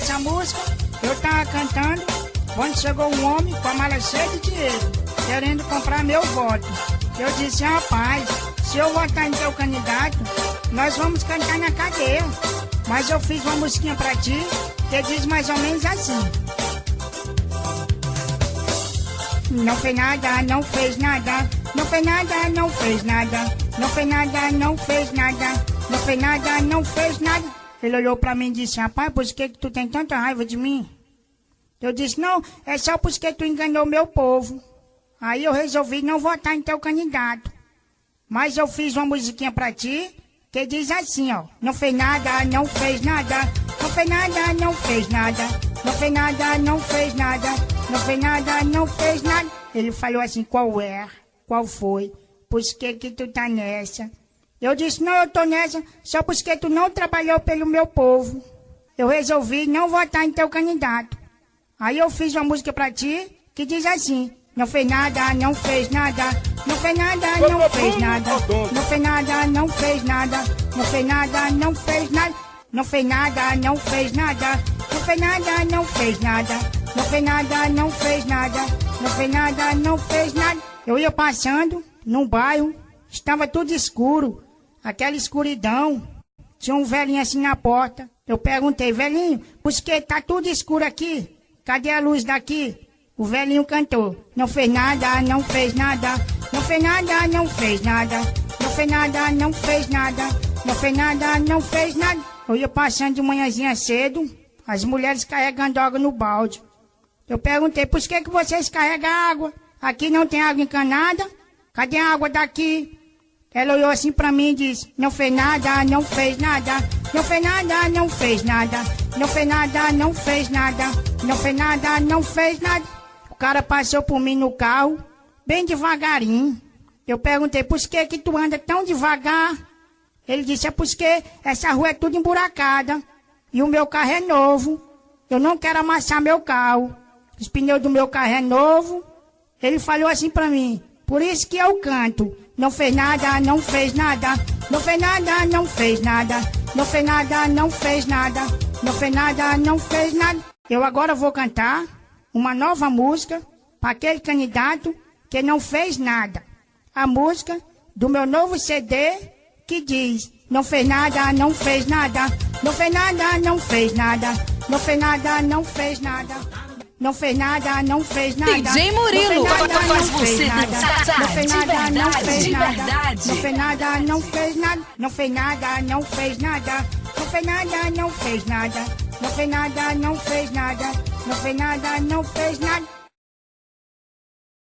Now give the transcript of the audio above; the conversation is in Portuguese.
essa música, eu tava cantando quando chegou um homem com a mala cheia de dinheiro, querendo comprar meu voto. Eu disse, rapaz, se eu votar em teu candidato, nós vamos cantar na cadeia. Mas eu fiz uma musiquinha pra ti, que diz mais ou menos assim. Não fez nada, não fez nada, não fez nada, não fez nada, não fez nada, não fez nada, não fez nada, não fez nada. Ele olhou pra mim e disse, rapaz, por que tu tem tanta raiva de mim? Eu disse, não, é só porque tu enganou meu povo. Aí eu resolvi não votar em teu candidato. Mas eu fiz uma musiquinha pra ti, que diz assim, ó. Não fez nada, não fez nada, não fez nada, não fez nada, não fez nada, não fez nada, não fez nada, não fez nada. Ele falou assim, qual é? Qual foi? Por que tu tá nessa? Eu disse, não, eu tô nessa só porque tu não trabalhou pelo meu povo. Eu resolvi não votar em teu candidato. Aí eu fiz uma música pra ti, que diz assim. Não fez nada, não fez nada, não fez nada, não fez nada, não fez nada, não fez nada, não fez nada, não fez nada, não fez nada, não fez nada, não fez nada, não fez nada, não fez nada, não fez nada, não fez nada, não fez nada. Eu ia passando num bairro, estava tudo escuro, aquela escuridão, tinha um velhinho assim na porta. Eu perguntei, velhinho, por que tá tudo escuro aqui? Cadê a luz daqui? O velhinho cantou, não fez nada, não fez nada, não fez nada, não fez nada, não fez nada, não fez nada, não fez nada, não fez nada. Eu ia passando de manhãzinha cedo, as mulheres carregando água no balde. Eu perguntei, por que vocês carregam água? Aqui não tem água encanada? Cadê a água daqui? Ela olhou assim pra mim e disse, não fez nada, não fez nada, não fez nada, não fez nada, não fez nada, não fez nada, não fez nada, não fez nada. O cara passou por mim no carro, bem devagarinho. Eu perguntei, por que tu anda tão devagar? Ele disse, é porque essa rua é tudo emburacada e o meu carro é novo. Eu não quero amassar meu carro. Os pneus do meu carro é novo. Ele falou assim pra mim, por isso que eu canto. Não fez nada, não fez nada, não fez nada, não fez nada, não fez nada, não fez nada, não fez nada, não fez nada. Eu agora vou cantar uma nova música para aquele candidato que não fez nada. A música do meu novo CD que diz, não fez nada, não fez nada, não fez nada, não fez nada, não fez nada, não fez nada, não fez nada, não fez nada. DJ Murilo faz você dançar não fez nada, não fez de nada, verdade. não fez nada, não fez nada, não fez nada, não fez nada, não fez nada, não fez nada, não fez nada, não fez nada, não fez nada, não fez nada.